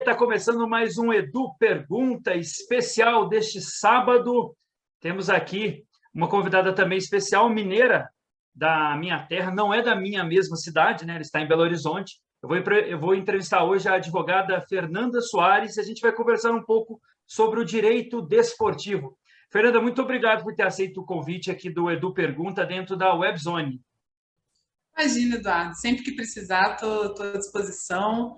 Está começando mais um Edu Pergunta especial deste sábado. Temos aqui uma convidada também especial, mineira da minha terra, não é da minha mesma cidade, né? Ela está em Belo Horizonte. Eu vou entrevistar hoje a advogada Fernanda Soares e a gente vai conversar um pouco sobre o direito desportivo. Fernanda, muito obrigado por ter aceito o convite aqui do Edu Pergunta dentro da WebZone. Imagina, Eduardo, sempre que precisar, estou à disposição.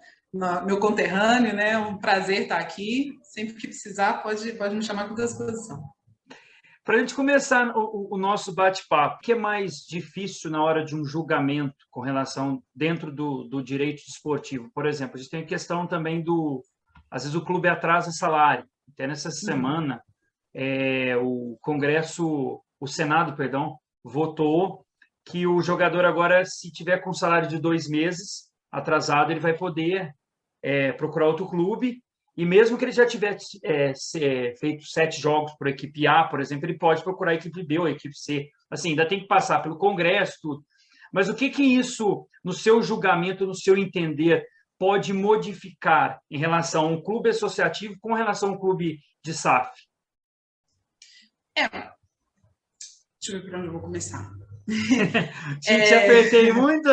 Meu conterrâneo, né? Um prazer estar aqui. Sempre que precisar, pode me chamar com toda a disposição. Para a gente começar o nosso bate-papo, o que é mais difícil na hora de um julgamento com relação dentro do direito desportivo? Por exemplo, a gente tem a questão também às vezes o clube atrasa salário. Até nessa semana, o Senado, votou que o jogador agora, se tiver com salário de 2 meses atrasado, ele vai poder procurar outro clube, e mesmo que ele já tivesse feito 7 jogos por equipe A, por exemplo, ele pode procurar a equipe B ou a equipe C. Assim, ainda tem que passar pelo Congresso, tudo. Mas o que isso, no seu julgamento, no seu entender, pode modificar em relação a um clube associativo com relação a um clube de SAF? Deixa eu ver por onde eu vou começar. Te apertei muito?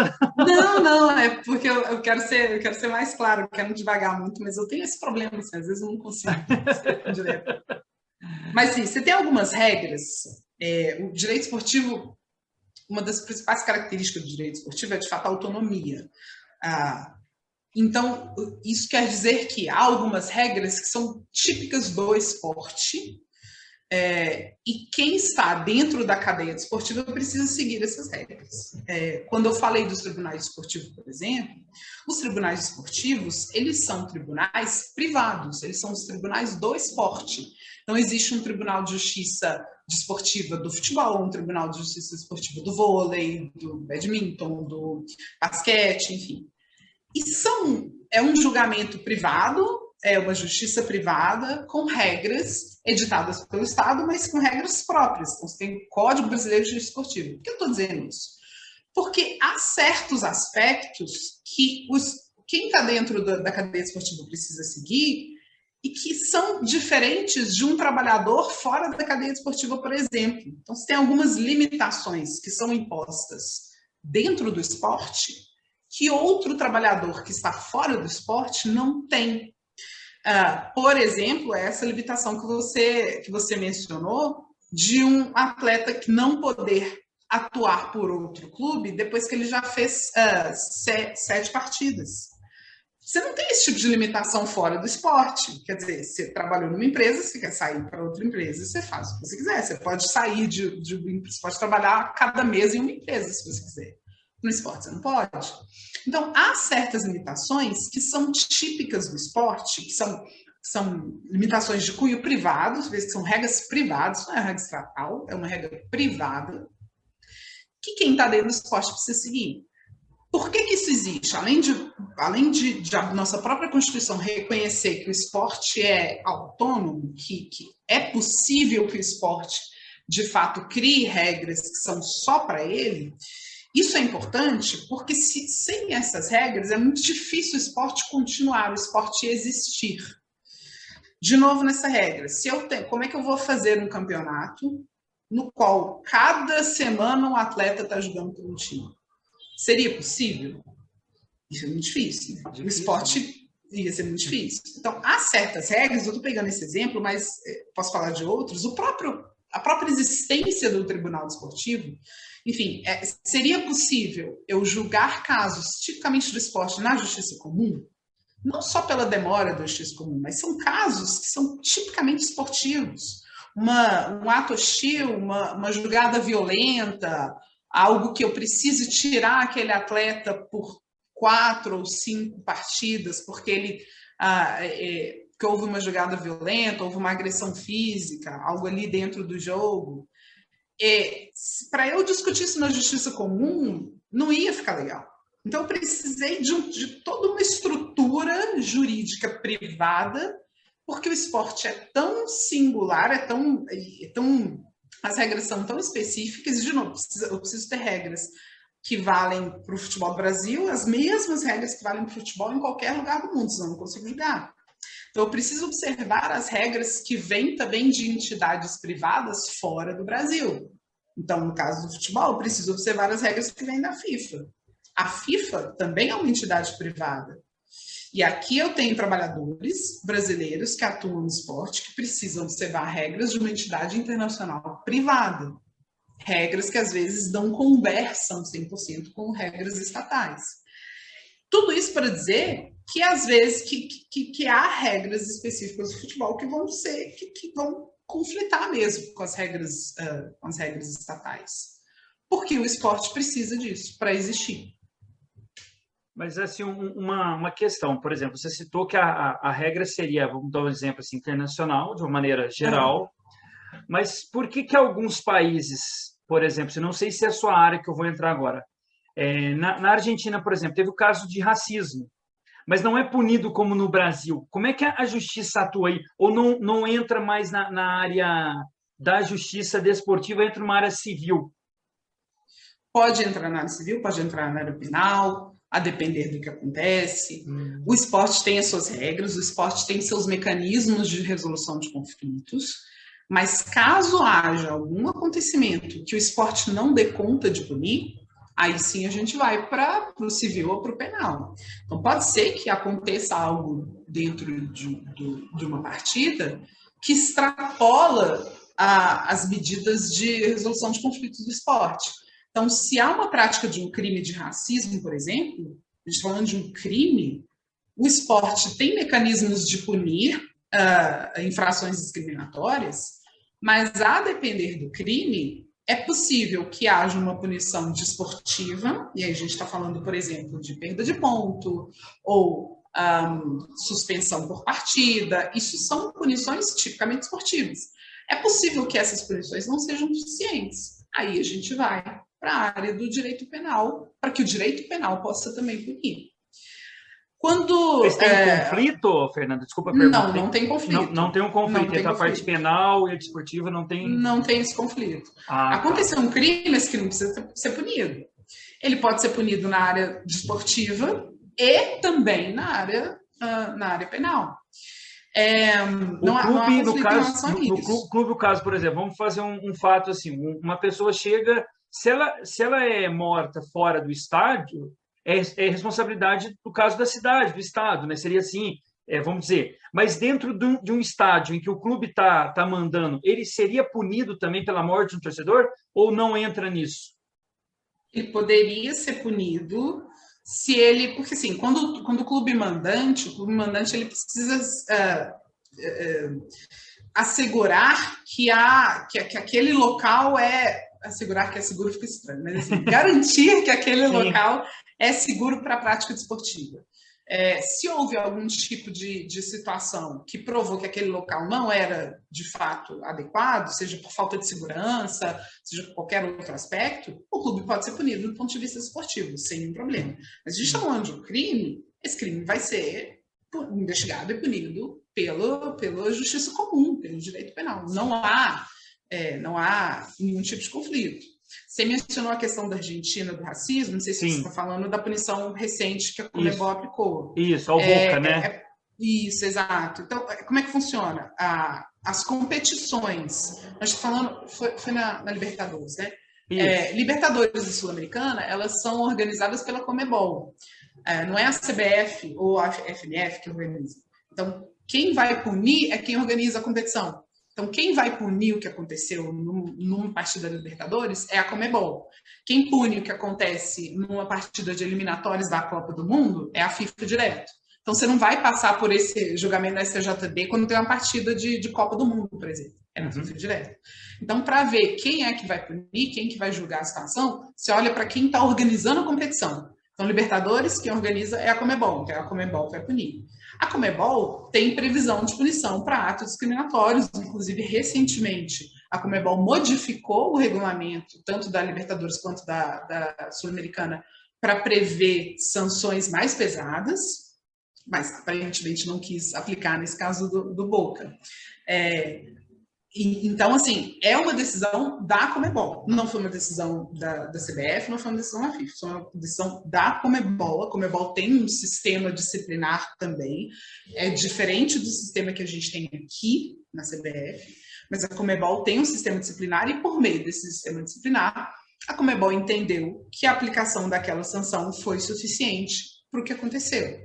Não, é porque eu quero ser mais claro, quero não devagar muito, mas eu tenho esse problema, assim, às vezes eu não consigo ser direto. Mas sim, você tem algumas regras. O direito esportivo, uma das principais características do direito esportivo é, de fato, a autonomia. Então, isso quer dizer que há algumas regras que são típicas do esporte, e quem está dentro da cadeia desportiva precisa seguir essas regras. Quando eu falei dos tribunais desportivos, por exemplo, os tribunais desportivos, eles são tribunais privados, eles são os tribunais do esporte. Então, existe um tribunal de justiça desportiva do futebol, um tribunal de justiça desportiva do vôlei, do badminton, do basquete, enfim. E é um julgamento privado, é uma justiça privada com regras editadas pelo Estado, mas com regras próprias. Então, você tem o Código Brasileiro de Justiça Esportiva. Por que eu estou dizendo isso? Porque há certos aspectos que quem está dentro da cadeia esportiva precisa seguir e que são diferentes de um trabalhador fora da cadeia esportiva, por exemplo. Então, você tem algumas limitações que são impostas dentro do esporte que outro trabalhador que está fora do esporte não tem. Por exemplo, essa limitação que você mencionou de um atleta que não poder atuar por outro clube depois que ele já fez 7 partidas. Você não tem esse tipo de limitação fora do esporte. Quer dizer, você trabalhou numa empresa, você quer sair para outra empresa, você faz o que você quiser. Você pode sair você pode trabalhar cada mês em uma empresa, se você quiser. No esporte você não pode. Então, há certas limitações que são típicas do esporte, que são limitações de cunho privado, às vezes são regras privadas, não é uma regra estatal, é uma regra privada, que quem está dentro do esporte precisa seguir. Por que isso existe? Além de a nossa própria Constituição reconhecer que o esporte é autônomo, que é possível que o esporte, de fato, crie regras que são só para ele. Isso é importante porque sem essas regras é muito difícil o esporte continuar, o esporte existir. De novo nessa regra, como é que eu vou fazer um campeonato no qual cada semana um atleta está jogando por um time? Seria possível? Isso é muito difícil. O esporte ia ser muito difícil. Então, há certas regras, eu estou pegando esse exemplo, mas posso falar de outros. A própria existência do Tribunal Desportivo, enfim, seria possível eu julgar casos tipicamente do esporte na justiça comum, não só pela demora da justiça comum, mas são casos que são tipicamente esportivos. Um ato hostil, uma jogada violenta, algo que eu preciso tirar aquele atleta por 4 ou 5 partidas, porque que houve uma jogada violenta, houve uma agressão física, algo ali dentro do jogo. Para eu discutir isso na justiça comum, não ia ficar legal. Então, eu precisei de toda uma estrutura jurídica privada, porque o esporte é tão singular, as regras são tão específicas, e, de novo, eu preciso ter regras que valem para o futebol do Brasil, as mesmas regras que valem para o futebol em qualquer lugar do mundo, senão eu não consigo julgar. Então, eu preciso observar as regras que vêm também de entidades privadas fora do Brasil. Então, no caso do futebol, eu preciso observar as regras que vêm da FIFA. A FIFA também é uma entidade privada. E aqui eu tenho trabalhadores brasileiros que atuam no esporte que precisam observar regras de uma entidade internacional privada. Regras que às vezes não conversam 100% com regras estatais. Tudo isso para dizer que às vezes que há regras específicas do futebol que vão conflitar mesmo com as regras estatais. Porque o esporte precisa disso para existir. Mas, assim, uma questão, por exemplo, você citou que a regra seria, vamos dar um exemplo assim, internacional, de uma maneira geral, mas por que alguns países, por exemplo, eu não sei se é a sua área que eu vou entrar agora, na Argentina, por exemplo, teve o caso de racismo, mas não é punido como no Brasil. Como é que a justiça atua aí? Ou não entra mais na área da justiça desportiva, entra numa área civil? Pode entrar na área civil, pode entrar na área penal, a depender do que acontece. O esporte tem as suas regras, o esporte tem seus mecanismos de resolução de conflitos, mas caso haja algum acontecimento que o esporte não dê conta de punir, aí sim a gente vai para o civil ou para o penal. Então pode ser que aconteça algo dentro de uma partida que extrapola as medidas de resolução de conflitos do esporte. Então, se há uma prática de um crime de racismo, por exemplo, a gente está falando de um crime, o esporte tem mecanismos de punir infrações discriminatórias, mas a depender do crime, é possível que haja uma punição desportiva, e aí a gente está falando, por exemplo, de perda de ponto, ou suspensão por partida, isso são punições tipicamente esportivas. É possível que essas punições não sejam suficientes. Aí a gente vai para a área do direito penal, para que o direito penal possa também punir. Mas tem conflito, Fernanda? Desculpa a pergunta. Não tem conflito. Não tem um conflito entre a parte penal e a desportiva, não tem... Não tem esse conflito. Aconteceu um crime, esse crime precisa ser punido. Ele pode ser punido na área desportiva e também na área penal. No clube, caso, por exemplo, vamos fazer um fato assim, uma pessoa chega, se ela é morta fora do estádio, é responsabilidade do caso da cidade, do estado, né? Seria assim, vamos dizer, mas dentro de um estádio em que o clube está mandando, ele seria punido também pela morte de um torcedor ou não entra nisso? Ele poderia ser punido se ele, porque assim, quando o clube mandante ele precisa assegurar que aquele local assegurar que é seguro fica estranho, mas assim, garantir que aquele local é seguro para a prática desportiva. Se houve algum tipo de situação que provou que aquele local não era, de fato, adequado, seja por falta de segurança, seja por qualquer outro aspecto, o clube pode ser punido do ponto de vista esportivo, sem nenhum problema. Mas a gente está falando de um crime, esse crime vai ser investigado e punido pela justiça comum, pelo direito penal. Não há nenhum tipo de conflito. Você mencionou a questão da Argentina, do racismo, não sei se você está falando da punição recente que a Conmebol aplicou. Isso, ao Boca, né? Isso, exato. Então, como é que funciona? As competições, nós estamos falando, foi na Libertadores, né? Libertadores e Sul-Americana, elas são organizadas pela Conmebol. Não é a CBF ou a FNF que organiza. Então, quem vai punir é quem organiza a competição. Então, quem vai punir o que aconteceu numa partida da Libertadores é a Conmebol. Quem pune o que acontece numa partida de eliminatórias da Copa do Mundo é a FIFA direto. Então, você não vai passar por esse julgamento da STJD quando tem uma partida de Copa do Mundo, por exemplo. É na FIFA direto. Então, para ver quem é que vai punir, quem que vai julgar a situação, você olha para quem está organizando a competição. Então, Libertadores, quem organiza é a Conmebol, então é a Conmebol que vai punir. A Conmebol tem previsão de punição para atos discriminatórios, inclusive recentemente a Conmebol modificou o regulamento, tanto da Libertadores quanto da Sul-Americana, para prever sanções mais pesadas, mas aparentemente não quis aplicar nesse caso do Boca. Então, assim, é uma decisão da Conmebol. Não foi uma decisão da CBF, não foi uma decisão da FIFA, foi uma decisão da Conmebol. A Conmebol tem um sistema disciplinar também. É diferente do sistema que a gente tem aqui na CBF, mas a Conmebol tem um sistema disciplinar e, por meio desse sistema disciplinar, a Conmebol entendeu que a aplicação daquela sanção foi suficiente para o que aconteceu.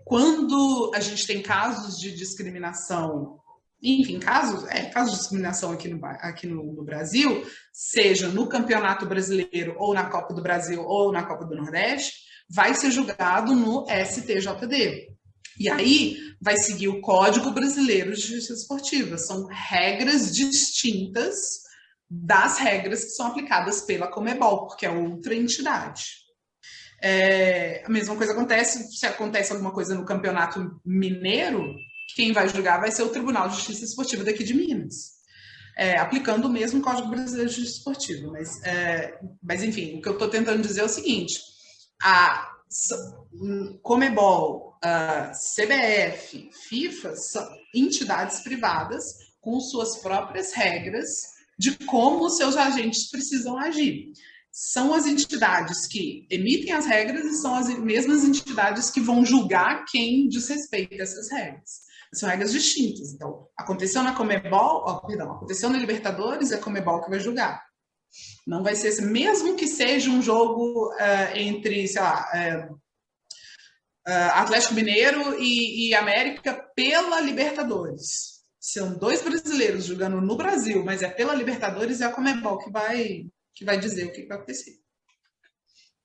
Quando a gente tem casos de discriminação, enfim, casos de discriminação aqui no Brasil, seja no Campeonato Brasileiro, ou na Copa do Brasil, ou na Copa do Nordeste, vai ser julgado no STJD. E aí vai seguir o Código Brasileiro de Justiça Esportiva. São regras distintas das regras que são aplicadas pela Conmebol, porque é outra entidade. A mesma coisa acontece, se acontece alguma coisa no Campeonato Mineiro, quem vai julgar vai ser o Tribunal de Justiça Esportiva daqui de Minas, aplicando o mesmo Código Brasileiro de Justiça Esportiva. Mas enfim, o que eu estou tentando dizer é o seguinte: a Conmebol, a CBF, FIFA são entidades privadas com suas próprias regras de como os seus agentes precisam agir. São as entidades que emitem as regras e são as mesmas entidades que vão julgar quem desrespeita essas regras. São regras distintas. Então, aconteceu na Conmebol, aconteceu na Libertadores, é a Conmebol que vai julgar. Não vai ser, mesmo que seja um jogo entre, sei lá, Atlético Mineiro e América pela Libertadores. São dois brasileiros jogando no Brasil, mas é pela Libertadores, é a Conmebol que vai dizer o que vai acontecer.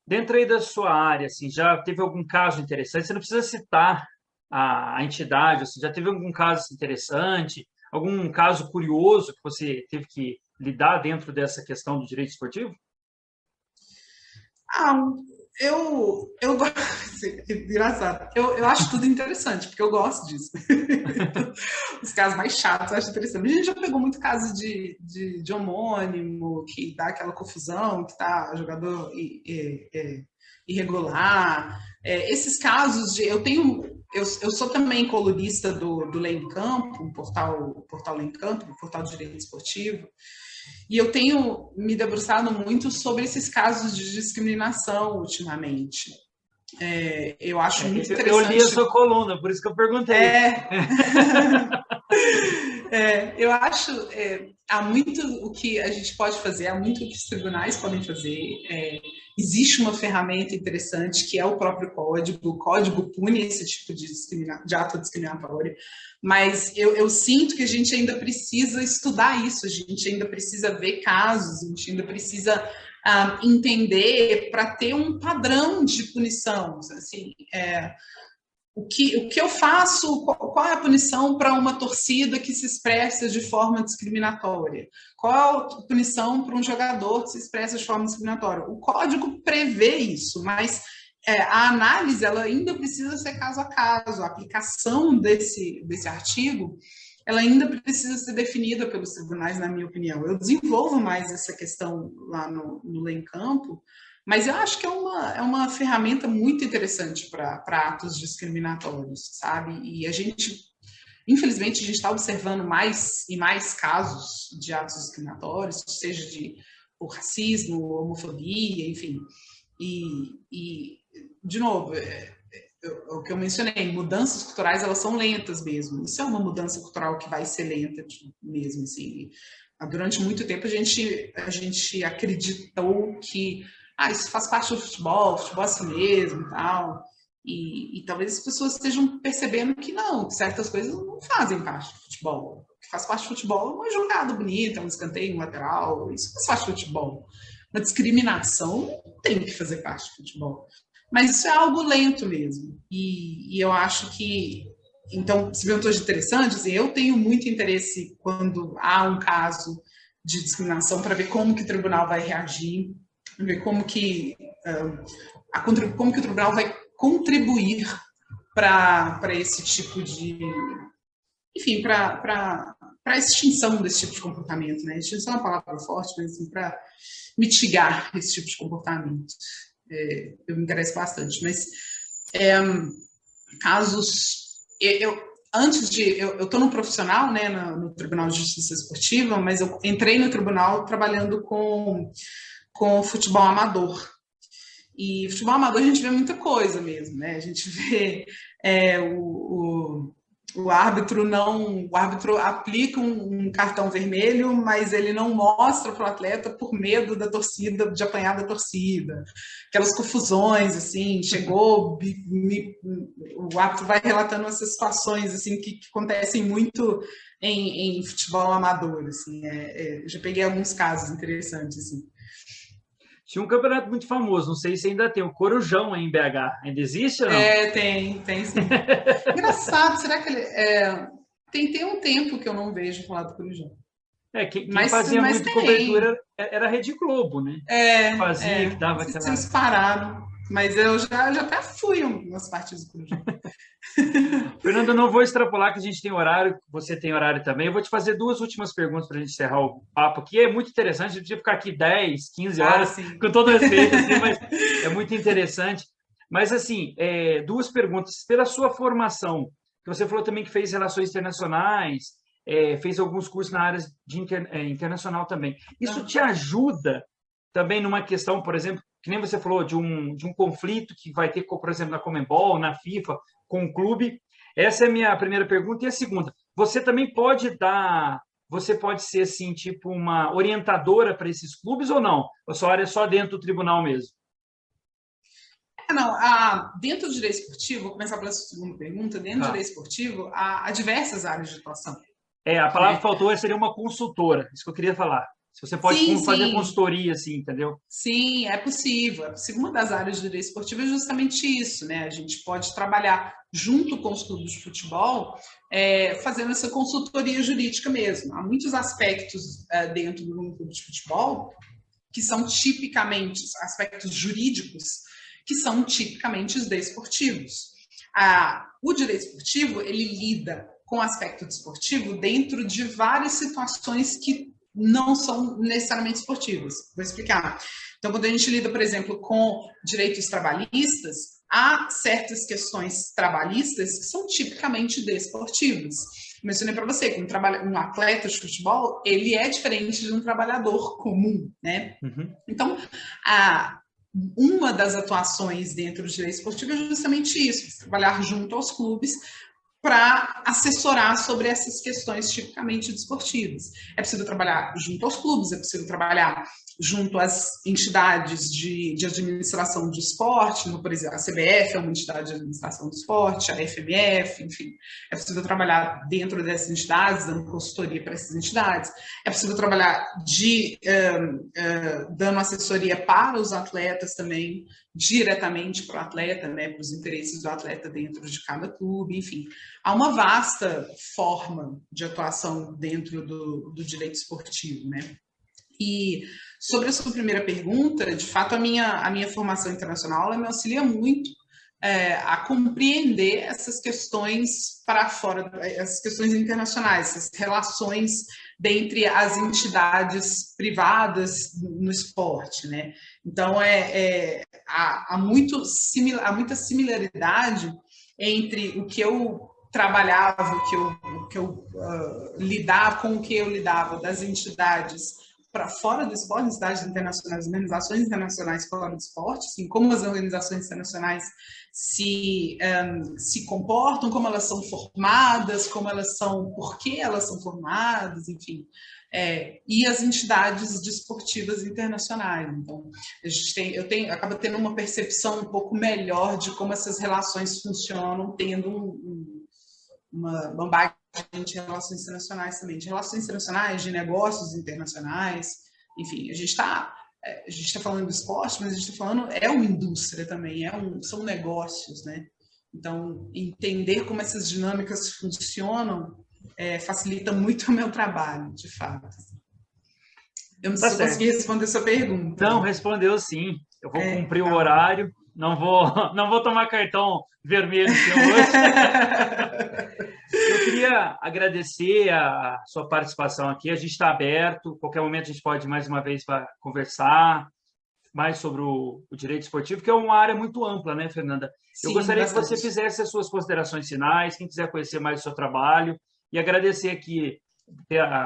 Dentro aí da sua área, assim, já teve algum caso interessante? Você não precisa citar a entidade, assim, já teve algum caso interessante, algum caso curioso que você teve que lidar dentro dessa questão do direito esportivo? Eu gosto, engraçado, eu acho tudo interessante, porque eu gosto disso. Os casos mais chatos eu acho interessante. A gente já pegou muito caso de homônimo, que dá aquela confusão, que tá jogador irregular. Esses casos eu sou também colunista do Lei em Campo, um portal Lei em Campo, um portal de direito esportivo. E eu tenho me debruçado muito sobre esses casos de discriminação ultimamente. Eu acho muito interessante. Eu li a sua coluna, por isso que eu perguntei. Eu acho há muito o que a gente pode fazer, há muito o que os tribunais podem fazer. Existe uma ferramenta interessante que é o próprio código. O código pune esse tipo de ato discriminatório, mas eu sinto que a gente ainda precisa estudar isso, a gente ainda precisa ver casos, a gente ainda precisa entender para ter um padrão de punição. Assim, o que eu faço, qual é a punição para uma torcida que se expressa de forma discriminatória? Qual a punição para um jogador que se expressa de forma discriminatória? O código prevê isso, mas a análise ela ainda precisa ser caso a caso. A aplicação desse artigo ela ainda precisa ser definida pelos tribunais, na minha opinião. Eu desenvolvo mais essa questão lá no Lei em Campo, mas eu acho que é uma ferramenta muito interessante para atos discriminatórios, sabe? E infelizmente, a gente está observando mais e mais casos de atos discriminatórios, seja por racismo, homofobia, enfim. E de novo, o que eu mencionei, mudanças culturais, elas são lentas mesmo. Isso é uma mudança cultural que vai ser lenta mesmo, assim. Durante muito tempo, a gente acreditou que isso faz parte do futebol é assim mesmo e tal. E talvez as pessoas estejam percebendo que não, que certas coisas não fazem parte do futebol. O que faz parte do futebol é uma jogada bonita, um escanteio, um lateral, isso faz parte do futebol. Uma discriminação não tem que fazer parte do futebol. Mas isso é algo lento mesmo. E eu acho que... Então, se perguntou de interessante, assim, eu tenho muito interesse quando há um caso de discriminação para ver como que o tribunal vai reagir, ver como que o tribunal vai contribuir para esse tipo de... Enfim, para a extinção desse tipo de comportamento, né? Extinção é uma palavra forte, mas assim, para mitigar esse tipo de comportamento. Eu me interesso bastante, mas casos... antes de... Eu estou no profissional, né, no Tribunal de Justiça Esportiva, mas eu entrei no tribunal trabalhando com futebol amador. E futebol amador a gente vê muita coisa mesmo, né? A gente vê o árbitro aplica um cartão vermelho, mas ele não mostra para o atleta por medo da torcida, de apanhar da torcida. Aquelas confusões, assim, o árbitro vai relatando essas situações assim que acontecem muito em futebol amador, assim. Já peguei alguns casos interessantes, assim. Tinha um campeonato muito famoso, não sei se ainda tem, o Corujão em BH. Ainda existe ou não? Tem sim. Engraçado, será que ele... tem um tempo que eu não vejo falar do Corujão. Quem fazia muito cobertura era a Rede Globo, né? Que dava não sei aquela... se eles pararam, mas eu já até fui umas partidas do Corujão. Fernando, eu não vou extrapolar que a gente tem horário, você tem horário também. Eu vou te fazer 2 últimas perguntas para a gente encerrar o papo aqui. É muito interessante, a gente podia ficar aqui 10, 15 horas, com todo respeito, assim, mas é muito interessante. Mas, assim, 2 perguntas. Pela sua formação, que você falou também que fez relações internacionais, fez alguns cursos na área de internacional também. Isso te ajuda também numa questão, por exemplo, que nem você falou, de um conflito que vai ter, por exemplo, na Conmebol, na FIFA, com o clube? Essa é a minha primeira pergunta. E a segunda, você também você pode ser, assim, tipo uma orientadora para esses clubes ou não? A sua área é só dentro do tribunal mesmo? Dentro do direito esportivo, vou começar pela segunda pergunta, dentro do direito esportivo, há diversas áreas de atuação. A palavra que faltou seria uma consultora, isso que eu queria falar. Se você pode fazer consultoria, assim, entendeu? Sim, é possível. Uma das áreas de direito esportivo é justamente isso, né? A gente pode trabalhar junto com os clubes de futebol, fazendo essa consultoria jurídica mesmo. Há muitos aspectos dentro do clube de futebol que são tipicamente aspectos jurídicos, que são tipicamente os desportivos. O direito esportivo, ele lida com o aspecto desportivo dentro de várias situações que não são necessariamente esportivas. Vou explicar. Então, quando a gente lida, por exemplo, com direitos trabalhistas, há certas questões trabalhistas que são tipicamente desportivas. Mencionei para você que um atleta de futebol, ele é diferente de um trabalhador comum, né? Uhum. Então, uma das atuações dentro do direito esportivo é justamente isso, trabalhar junto aos clubes para assessorar sobre essas questões tipicamente desportivas. É possível trabalhar junto aos clubes, é possível trabalhar junto às entidades de administração de esporte, por exemplo, a CBF é uma entidade de administração do esporte, a FMF, enfim. É possível trabalhar dentro dessas entidades, dando consultoria para essas entidades. É possível trabalhar dando assessoria para os atletas também, diretamente para o atleta, né, para os interesses do atleta dentro de cada clube, enfim. Há uma vasta forma de atuação dentro do direito esportivo, né? E sobre a sua primeira pergunta, de fato, a minha formação internacional ela me auxilia muito a compreender essas questões para fora, essas questões internacionais, essas relações dentre as entidades privadas no esporte, né? Então, há muita similaridade entre o que eu trabalhava, o que eu lidava, com o que eu lidava das entidades para fora do esporte, entidades internacionais, organizações internacionais fora do esporte, assim, como as organizações internacionais se comportam, como elas são formadas, por que elas são formadas, enfim. E as entidades desportivas internacionais. Então, eu acabo tendo uma percepção um pouco melhor de como essas relações funcionam, tendo uma bagagem de relações internacionais também, de relações internacionais, de negócios internacionais, enfim, a gente está falando do esporte, mas a gente está falando, uma indústria também, são negócios, né? Então, entender como essas dinâmicas funcionam facilita muito o meu trabalho, de fato. Eu não sei se eu consegui responder a sua pergunta. Não, respondeu sim. Eu vou cumprir o horário, não vou tomar cartão vermelho seu hoje. Eu queria agradecer a sua participação aqui. A gente está aberto. Qualquer momento a gente pode mais uma vez conversar, mais sobre o direito esportivo, que é uma área muito ampla, né, Fernanda? Eu Sim, gostaria bastante. que você fizesse as suas considerações finais, quem quiser conhecer mais o seu trabalho, e agradecer aqui,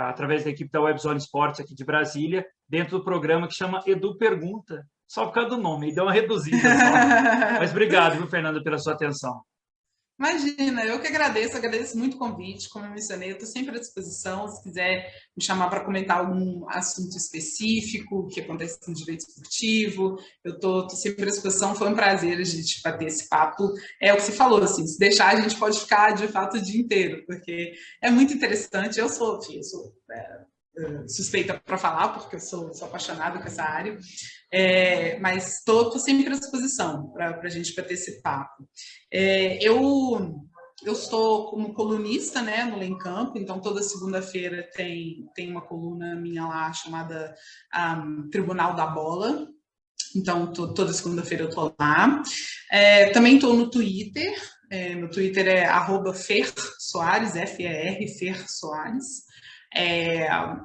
através da equipe da WebZone Esportes aqui de Brasília, dentro do programa que chama Edu Pergunta, só por causa do nome, e deu uma reduzida só. Mas obrigado, viu, Fernanda, pela sua atenção. Imagina, eu que agradeço muito o convite, como eu mencionei, eu estou sempre à disposição, se quiser me chamar para comentar algum assunto específico que acontece no direito esportivo, eu estou sempre à disposição, foi um prazer a gente bater esse papo, é o que você falou, assim, se deixar a gente pode ficar de fato o dia inteiro, porque é muito interessante, eu sou suspeita para falar, porque eu sou apaixonada com essa área, mas estou sempre à disposição para a gente bater esse papo. Eu estou como colunista, né, no Lei em Campo, então toda segunda-feira tem uma coluna minha lá chamada Tribunal da Bola, então toda segunda-feira eu estou lá. Também estou no Twitter, meu Twitter é @fersoares, F-E-R, Fer Soares.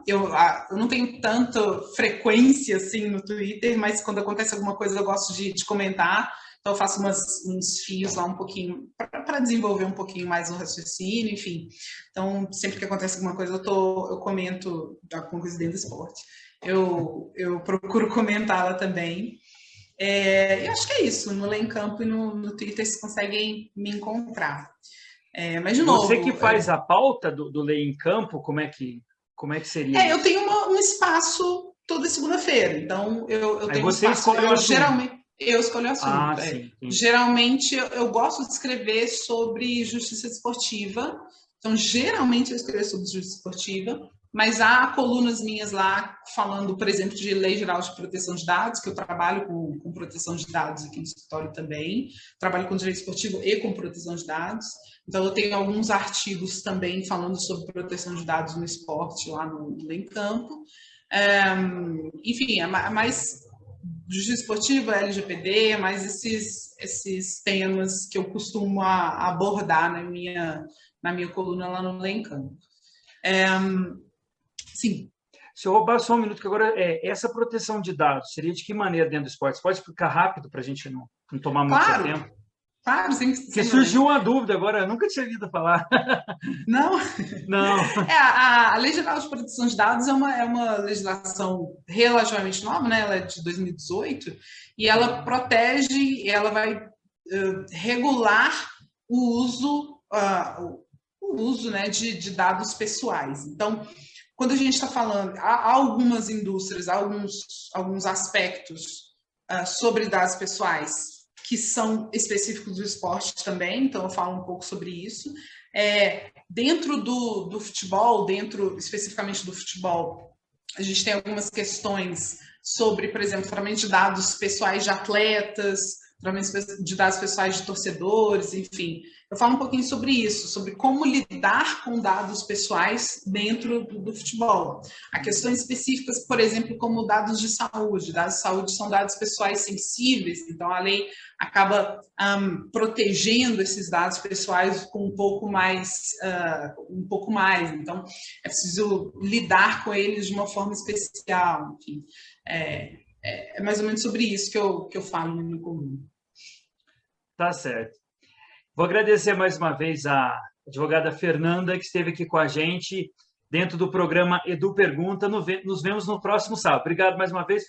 Eu não tenho tanta frequência assim no Twitter, mas quando acontece alguma coisa eu gosto de comentar, então eu faço uns fios lá um pouquinho para desenvolver um pouquinho mais o raciocínio, enfim. Então, sempre que acontece alguma coisa eu comento alguma coisa dentro do esporte. Eu procuro comentá-la também. Eu acho que é isso, no Lei em Campo e no Twitter vocês conseguem me encontrar. Mas, de novo... Você que faz a pauta do Lei em Campo, como é que seria isso? Eu tenho um espaço toda segunda-feira, então eu tenho um você espaço... escolhe o assunto. Geralmente, eu escolho o assunto. Sim, geralmente, eu gosto de escrever sobre justiça esportiva, então, geralmente, eu escrevo sobre justiça esportiva, mas há colunas minhas lá falando, por exemplo, de Lei Geral de Proteção de Dados, que eu trabalho com proteção de dados aqui no escritório também, trabalho com direito esportivo e com proteção de dados, então eu tenho alguns artigos também falando sobre proteção de dados no esporte lá no Lei em Campo. Enfim, é mais justiça esportiva, LGPD, mais esses temas que eu costumo abordar na minha coluna lá no Lei em Campo. Sim. Se eu roubar só um minuto, que agora essa proteção de dados seria de que maneira dentro do esporte? Você pode explicar rápido para a gente não tomar muito seu tempo? Claro, sim. Porque surgiu uma dúvida agora, eu nunca tinha ouvido falar. Não? Não. A Lei Geral de Proteção de Dados é uma legislação relativamente nova, né? Ela é de 2018, e ela protege, ela vai regular o uso né, de dados pessoais. Então, quando a gente está falando, há algumas indústrias, há alguns aspectos sobre dados pessoais que são específicos do esporte também, então eu falo um pouco sobre isso. Dentro do futebol, especificamente do futebol, a gente tem algumas questões sobre, por exemplo, tratamento de dados pessoais de atletas, tratamento de dados pessoais de torcedores, enfim. Eu falo um pouquinho sobre isso, sobre como lidar com dados pessoais dentro do futebol. Há questões específicas, por exemplo, como dados de saúde. Dados de saúde são dados pessoais sensíveis, então a lei acaba protegendo esses dados pessoais com um pouco mais. Então, é preciso lidar com eles de uma forma especial. Enfim, é mais ou menos sobre isso que eu falo no meu coluna. Tá certo. Vou agradecer mais uma vez a advogada Fernanda, que esteve aqui com a gente dentro do programa Edu Pergunta. Nos vemos no próximo sábado. Obrigado mais uma vez.